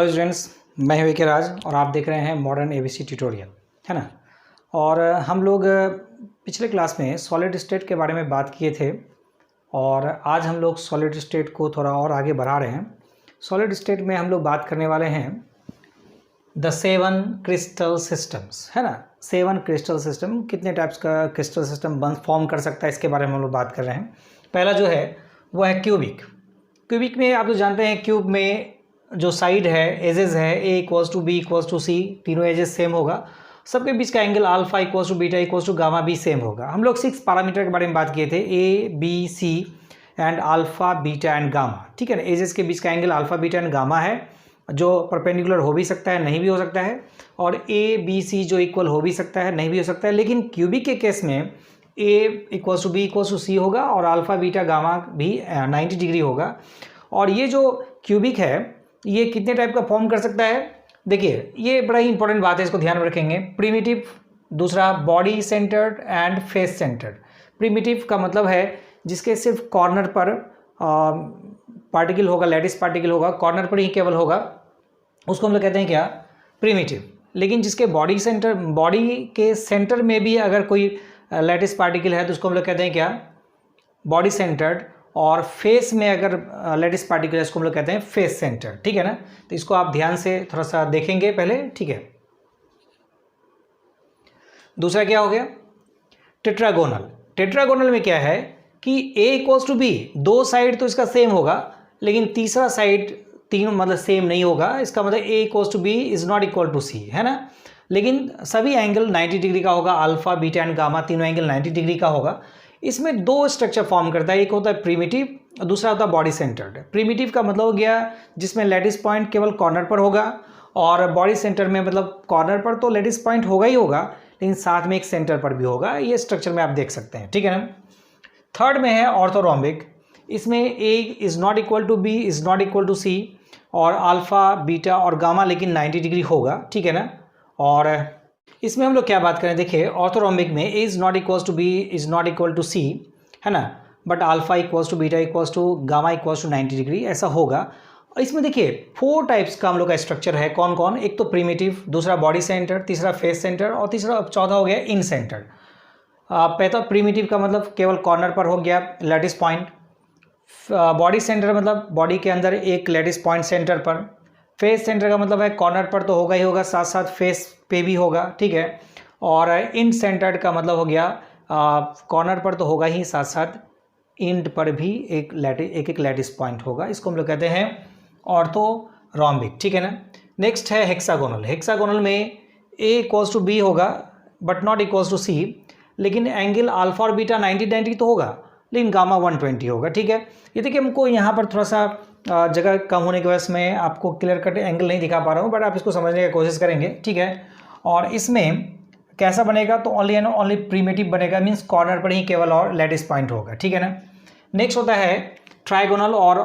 Hello students, मैं हूं के राज और आप देख रहे हैं मॉडर्न एबीसी ट्यूटोरियल, है ना। और हम लोग पिछले क्लास में सॉलिड स्टेट के बारे में बात किए थे और आज हम लोग सॉलिड स्टेट को थोड़ा और आगे बढ़ा रहे हैं। सॉलिड स्टेट में हम लोग बात करने वाले हैं द 7 क्रिस्टल सिस्टम्स, है ना। 7 क्रिस्टल सिस्टम, कितने टाइप्स का क्रिस्टल सिस्टम फॉर्म कर सकता है इसके बारे में हम लोग बात कर रहे हैं। पहला जो है वो है क्यूबिक। क्यूबिक में आप लोग जानते हैं क्यूब में जो साइड है, एजेस है, A equals to B equals to C, तीनों एजेस सेम होगा। सबके बीच का angle alpha equals to beta equals to gamma भी सेम होगा। हम लोग 6 पैरामीटर के बारे में बात किए थे, A B C and alpha beta and gamma, ठीक है ना। एजेस के बीच का angle alpha beta and gamma है, जो परपेंडिकुलर हो भी सकता है, नहीं भी हो सकता है, और ए बी सी जो इक्वल हो भी सकता है, नहीं भी हो सकता है। लेकिन क्यूबिक के केस में A equals to B equals to C होगा और अल्फा बीटा गामा भी 90 डिग्री होगा। और ये जो क्यूबिक है ये कितने टाइप का फॉर्म कर सकता है, देखिए ये बड़ा ही इंपॉर्टेंट बात है, इसको ध्यान में रखेंगे। प्रिमिटिव, दूसरा body centred and face centred. Primitive का मतलब है जिसके सिर्फ कॉर्नर पर पार्टिकल होगा, लैटिस पार्टिकल होगा, कॉर्नर पर ही केवल होगा, उसको हम लोग कहते हैं क्या, प्रिमिटिव। लेकिन जिसके बॉडी के सेंटर में भी अगर कोई लैटिस पार्टिकल है तो उसको हम लोग कहते हैं क्या, बॉडी सेंटर्ड। और फेस में अगर लैटिस पार्टिकल है इसको हम लोग कहते हैं फेस सेंटर, ठीक है ना। तो इसको आप ध्यान से थोड़ा सा देखेंगे पहले, ठीक है। दूसरा क्या हो गया, टेट्रागोनल। टेट्रागोनल में क्या है कि ए इक्वल्स टू बी, दो साइड तो इसका सेम होगा, लेकिन तीसरा साइड तीनों मतलब सेम नहीं होगा। इसका मतलब A equals to B is not equal to C, है ना। लेकिन सभी एंगल 90 डिग्री का होगा, अल्फा बीटा एंड गामा तीनों एंगल 90 डिग्री का होगा। इसमें दो स्ट्रक्चर फॉर्म करता है, एक होता है प्रिमिटिव और दूसरा होता है बॉडी सेंटर्ड। प्रिमिटिव का मतलब हो गया जिसमें लैटिस पॉइंट केवल कॉर्नर पर होगा, और बॉडी सेंटर में मतलब कॉर्नर पर तो लैटिस पॉइंट होगा ही होगा, लेकिन साथ में एक सेंटर पर भी होगा। ये स्ट्रक्चर में आप देख सकते हैं, ठीक है ना। थर्ड में है ऑर्थोरोम्बिक। इसमें A is not equal to B is not equal to C, और अल्फा बीटा और गामा लेकिन 90 डिग्री होगा, ठीक है ना। और इसमें हम लोग क्या बात करें, देखिए ऑर्थोरोम्बिक में A is not equals to B is not equal to C, है ना, but alpha equals to beta equals to gamma equals to 90 degree, ऐसा होगा। और इसमें देखिए 4 टाइप्स का हम लोग का स्ट्रक्चर है, कौन कौन, एक तो प्रिमिटिव, दूसरा बॉडी सेंटर, तीसरा फेस सेंटर, और तीसरा चौथा हो गया इन सेंटर। पहला प्रिमिटिव का मतलब केवल कॉर्नर पर हो गया लैटिस पॉइंट, बॉडी सेंटर मतलब बॉडी के अंदर एक लैटिस पॉइंट सेंटर पर, फेस सेंटर का मतलब है कॉर्नर पर तो होगा ही होगा, साथ साथ फेस पे भी होगा, ठीक है। और इंड सेंटर्ड का मतलब हो गया कॉर्नर पर तो होगा ही, साथ साथ इंड पर भी एक लैटिस पॉइंट होगा। इसको हम लोग कहते हैं ऑर्थोरोम्बिक, ठीक है ना। नेक्स्ट है हेक्सागोनल। हेक्सागोनल में ए इक्वल्स टू बी होगा बट नॉट इक्वल्स टू सी, लेकिन एंगल अल्फा और बीटा 90 तो होगा, लेकिन गामा 120 होगा, ठीक है। ये देखिए हमको यहाँ पर थोड़ा सा जगह कम होने की वजह से मैं आपको क्लियर कट एंगल नहीं दिखा पा रहा हूँ, बट आप इसको समझने की कोशिश करेंगे, ठीक है। और इसमें कैसा बनेगा, तो ओनली एंड ओनली प्रिमिटिव बनेगा, मीन्स कॉर्नर पर ही केवल और लैटिस पॉइंट होगा, ठीक है ना। नेक्स्ट होता है ट्राइगोनल और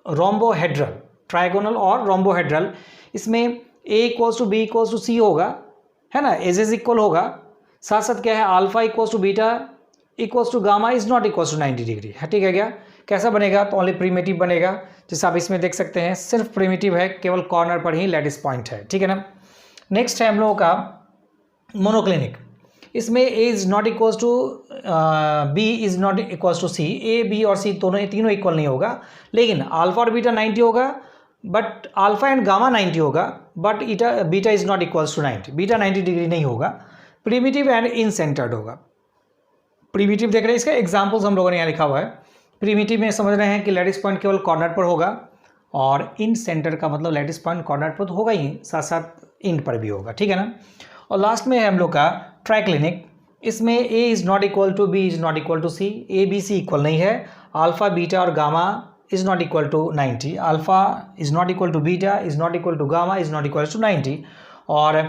रोम्बोहेड्रल। ट्राइगोनल और रोम्बोहेड्रल, इसमें A equals to B equals to C होगा, है ना, एजेस इक्वल होगा, साथ साथ क्या है alpha equals to beta equals to gamma is not equals to 90 degree, है, ठीक है। क्या कैसा बनेगा, तो ओनली प्रिमिटिव बनेगा, जैसे आप इसमें देख सकते हैं सिर्फ प्रिमिटिव है, केवल कॉर्नर पर ही लैटिस पॉइंट है, ठीक है ना। नेक्स्ट है हम लोगों का मोनोक्लिनिक। इसमें A is not equals to B is not equals to C, A B और सी तीनों इक्वल नहीं होगा, लेकिन अल्फा और बीटा 90 होगा, बट अल्फा एंड गामा 90 होगा, but beta is not equals to 90, beta 90 degree नहीं होगा। प्रिमिटिव एंड इन सेंटर्ड होगा। प्रिमिटिव देख रहे हैं, इसका एग्जाम्पल्स हम लोगों ने यहाँ लिखा हुआ है। प्रिमिटिव में समझ रहे हैं कि लैटिस पॉइंट केवल कॉर्नर पर होगा, और इन सेंटर का मतलब लैटिस पॉइंट कॉर्नर पर तो होगा ही, साथ साथ इंड पर भी होगा, ठीक है ना। और लास्ट में है हम लोग का ट्राइक्लिनिक। इसमें A is not equal to B is not equal to C, A B C equal नहीं है, अल्फा बीटा और gamma is not equal to 90, alpha is not equal to beta is not equal to gamma is not equal to 90, और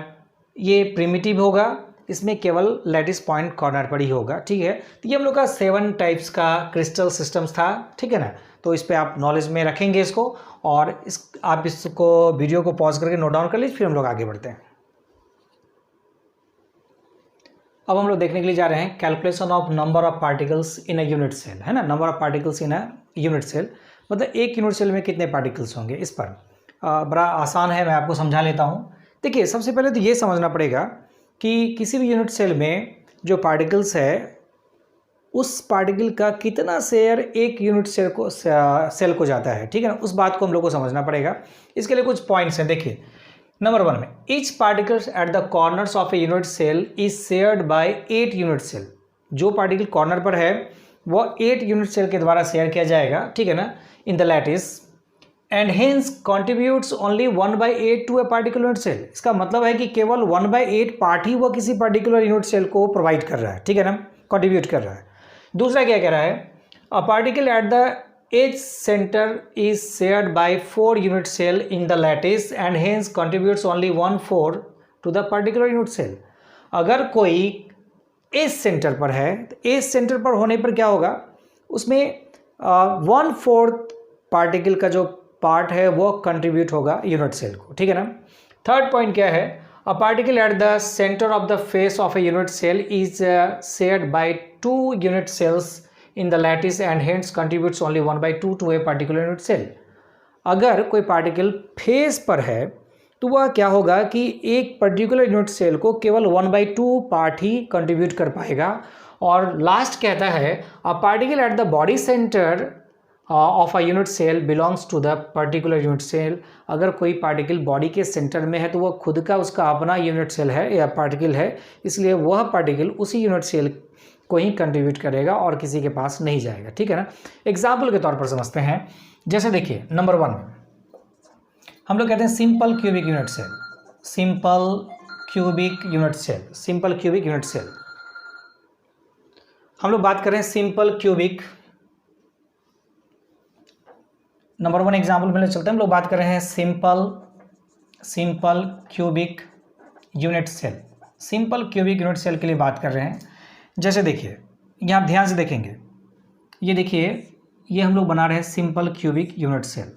ये primitive होगा, इसमें केवल lattice point corner पर ही होगा, ठीक है। तो ये हम लोग का 7 टाइप्स का क्रिस्टल सिस्टम्स था, ठीक है ना। तो इस पे आप नॉलेज में रखेंगे इसको, और आप इसको वीडियो को पॉज करके नोट डाउन कर लीजिए, फिर हम लोग आगे बढ़ते हैं। अब हम लोग देखने के लिए जा रहे हैं calculation of number of particles in a unit cell, है ना, number of particles in a unit cell. मतलब एक यूनिट सेल में कितने पार्टिकल्स होंगे। इस पर बड़ा आसान है, मैं आपको समझा लेता हूँ। देखिए सबसे पहले तो ये समझना पड़ेगा कि किसी भी यूनिट सेल में जो पार्टिकल्स है उस पार्टिकल का कितना शेयर एक यूनिट सेल को जाता है, ठीक है ना। उस बात को हम लोग को समझना पड़ेगा। इसके लिए कुछ पॉइंट्स हैं। देखिए नंबर 1 में each particles at the corners of a unit cell is shared by 8 unit cell. जो पार्टिकल कॉर्नर पर है वो 8 यूनिट सेल के द्वारा शेयर किया जाएगा, ठीक है ना, in the lattice, and hence contributes only 1/8 to a particular unit cell. इसका मतलब है कि केवल 1/8 पार्ट ही वो किसी पर्टिकुलर यूनिट सेल को प्रोवाइड कर रहा है, ठीक है ना, कंट्रीब्यूट कर रहा है। दूसरा क्या कह रहा है, a particle at the edge centre is shared by 4 unit cell in the lattice and hence contributes only 1/4 to the particular unit cell. अगर कोई एज सेंटर पर है तो एज सेंटर पर होने पर क्या होगा, उसमें 1/4 पार्टिकल का जो पार्ट है वो कंट्रीब्यूट होगा यूनिट सेल को, ठीक है ना। थर्ड पॉइंट क्या है, a particle at the centre of the face of a unit cell is shared by 2 unit cells in the lattice and hence contributes only 1/2 to a particular unit cell. अगर कोई particle face पर है तो वह क्या होगा कि एक पर्टिकुलर यूनिट सेल को केवल 1/2 पार्ट ही कंट्रीब्यूट कर पाएगा। और लास्ट कहता है, a particle at the body centre of a unit cell belongs to the particular unit cell. अगर कोई पार्टिकल बॉडी के सेंटर में है तो वह खुद का उसका अपना यूनिट सेल है या पार्टिकल है, इसलिए वह पार्टिकल उसी यूनिट सेल को ही कंट्रीब्यूट करेगा और किसी के पास नहीं जाएगा, ठीक है ना। एग्जाम्पल के तौर पर समझते हैं। जैसे देखिए नंबर 1 में हम लोग कहते हैं simple cubic unit cell. Simple cubic unit cell, simple cubic unit cell. हम लोग बात करें सिंपल क्यूबिक, नंबर 1 एग्जाम्पल में चलते हैं। हम लोग बात कर रहे हैं simple cubic unit cell. Simple cubic unit cell के लिए बात कर रहे हैं। जैसे देखिए यहाँ आप ध्यान से देखेंगे, ये देखिए ये हम लोग बना रहे हैं सिंपल क्यूबिक यूनिट सेल।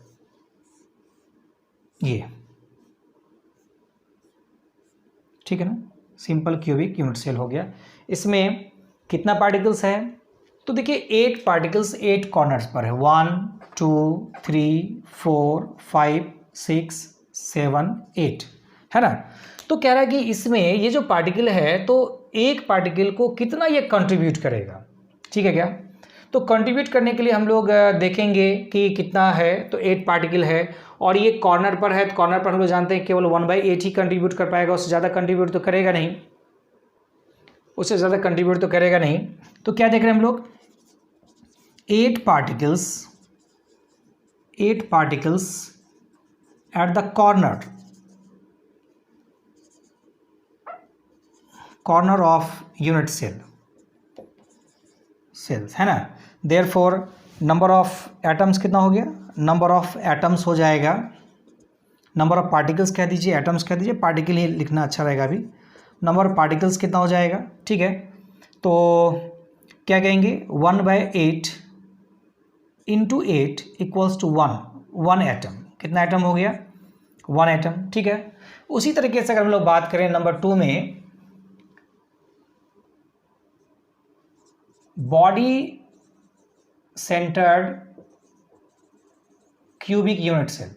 ये ठीक है ना, सिंपल क्यूबिक यूनिट सेल हो गया। इसमें कितना पार्टिकल्स है, तो देखिए 8 पार्टिकल्स 8 कॉर्नर्स पर है। 1 2 3 4 5 6 7 8 है ना। तो कह रहा है कि इसमें ये जो पार्टिकल है तो एक पार्टिकल को कितना ये कंट्रीब्यूट करेगा, ठीक है क्या। तो कंट्रीब्यूट करने के लिए हम लोग देखेंगे कि कितना है, तो 8 पार्टिकल है और ये कॉर्नर पर है, तो कॉर्नर पर हम लोग जानते हैं केवल 1/8 ही कंट्रीब्यूट कर पाएगा, उससे ज़्यादा कंट्रीब्यूट तो करेगा नहीं, उससे ज़्यादा कंट्रीब्यूट तो करेगा नहीं। तो क्या देख रहे हैं हम लोग, 8 particles at the corner of unit cells है ना। देयरफॉर नंबर ऑफ एटम्स कितना हो गया, नंबर ऑफ एटम्स हो जाएगा, नंबर ऑफ पार्टिकल्स कह दीजिए, एटम्स कह दीजिए, पार्टिकल ही लिखना अच्छा रहेगा अभी। नंबर ऑफ पार्टिकल्स कितना हो जाएगा, ठीक है। तो क्या कहेंगे 1/8 इंटू 8 इक्वल्स टू 1 एटम। कितना एटम हो गया, 1 एटम, ठीक है। उसी तरीके से अगर हम लोग बात करें नंबर 2 में, body centred cubic unit cell,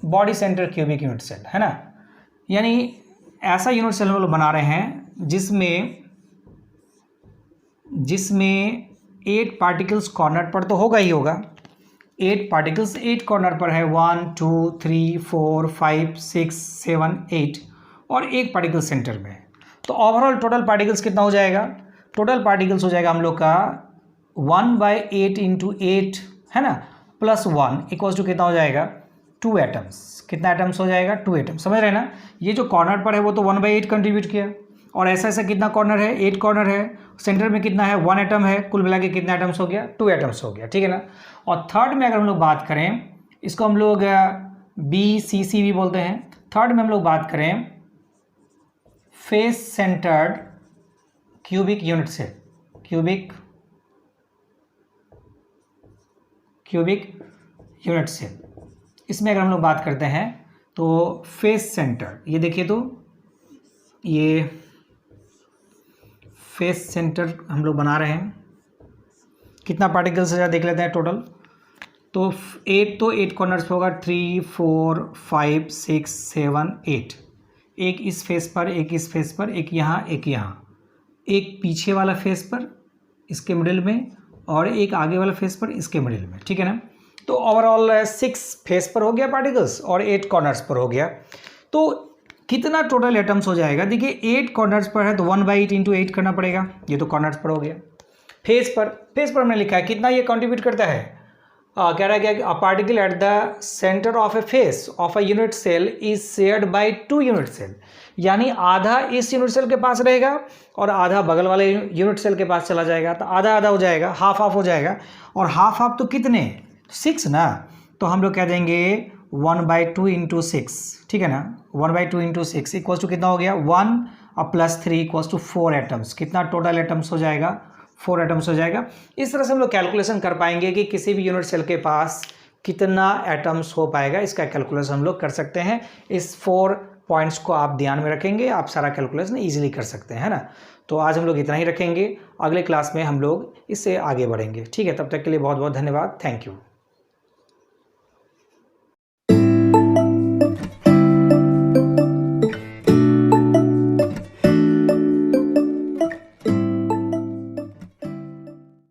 body centre cubic unit cell है ना। यानी ऐसा यूनिट सेल हम लोग बना रहे हैं जिसमें 8 पार्टिकल्स कॉर्नर पर तो होगा ही होगा। 8 पार्टिकल्स 8 कॉर्नर पर है, 1 2 3 4 5 6 7 8 और एक पार्टिकल सेंटर में है। तो ओवरऑल टोटल पार्टिकल्स कितना हो जाएगा, टोटल पार्टिकल्स हो जाएगा हम लोग का 1/8 इंटू 8 है ना, प्लस 1 इक्वल्स टू कितना हो जाएगा 2 एटम्स। कितना एटम्स हो जाएगा, 2 एटम्स। समझ रहे हैं ना, ये जो कॉर्नर पर है वो तो 1/8 कंट्रीब्यूट किया, और ऐसा ऐसा कितना कॉर्नर है, 8 कॉर्नर है, सेंटर में कितना है 1 एटम है, कुल मिला के कितना एटम्स हो गया 2 एटम्स हो गया, ठीक है ना। और थर्ड में अगर हम लोग बात करें, इसको हम लोग BCC भी बोलते हैं। थर्ड में हम लोग बात करें face centred cubic unit cell, cubic unit cell. इसमें अगर हम लोग बात करते हैं तो फेस सेंटर, ये देखिए तो ये फेस सेंटर हम लोग बना रहे हैं। कितना पार्टिकल्स है देख लेते हैं टोटल। तो 8 कॉर्नर्स पे होगा, 3 4 5 6 7 8। एक इस फेस पर, एक इस फेस पर, एक यहाँ, एक यहाँ, एक पीछे वाला फेस पर इसके मिडिल में, और एक आगे वाला फेस पर इसके मिडिल में, ठीक है ना। तो ओवरऑल 6 फेस पर हो गया पार्टिकल्स और 8 कॉर्नर्स पर हो गया। तो कितना टोटल एटम्स हो जाएगा, देखिए 8 कॉर्नर्स पर है तो 1/8 इंटू 8 करना पड़ेगा, ये तो कॉर्नर्स पर हो गया। फेस पर हमने लिखा है कितना ये कंट्रीब्यूट करता है, कह रहा है कि a particle at the centre of a face of a unit cell is shared by 2 unit cell, यानी आधा इस यूनिट सेल के पास रहेगा और आधा बगल वाले यूनिट सेल के पास चला जाएगा, तो आधा आधा हो जाएगा, हाफ हाफ हो जाएगा। और हाफ हाफ तो कितने, 6 ना, तो हम लोग कह देंगे 1/2 इंटू 6, ठीक है ना। 1/2 इंटू 6 इक्वल्स टू कितना हो गया, 1 और +3 इक्वल्स टू 4 एटम्स। कितना टोटल एटम्स हो जाएगा, 4 एटम्स हो जाएगा। इस तरह से हम लोग कैलकुलेशन कर पाएंगे कि किसी भी यूनिट सेल के पास कितना एटम्स हो पाएगा, इसका कैलकुलेशन हम लोग कर सकते हैं। इस 4 पॉइंट्स को आप ध्यान में रखेंगे, आप सारा कैलकुलेशन ईजिली कर सकते हैं, है ना। तो आज हम लोग इतना ही रखेंगे, अगले क्लास में हम लोग इससे आगे बढ़ेंगे, ठीक है। तब तक के लिए बहुत बहुत धन्यवाद, थैंक यू।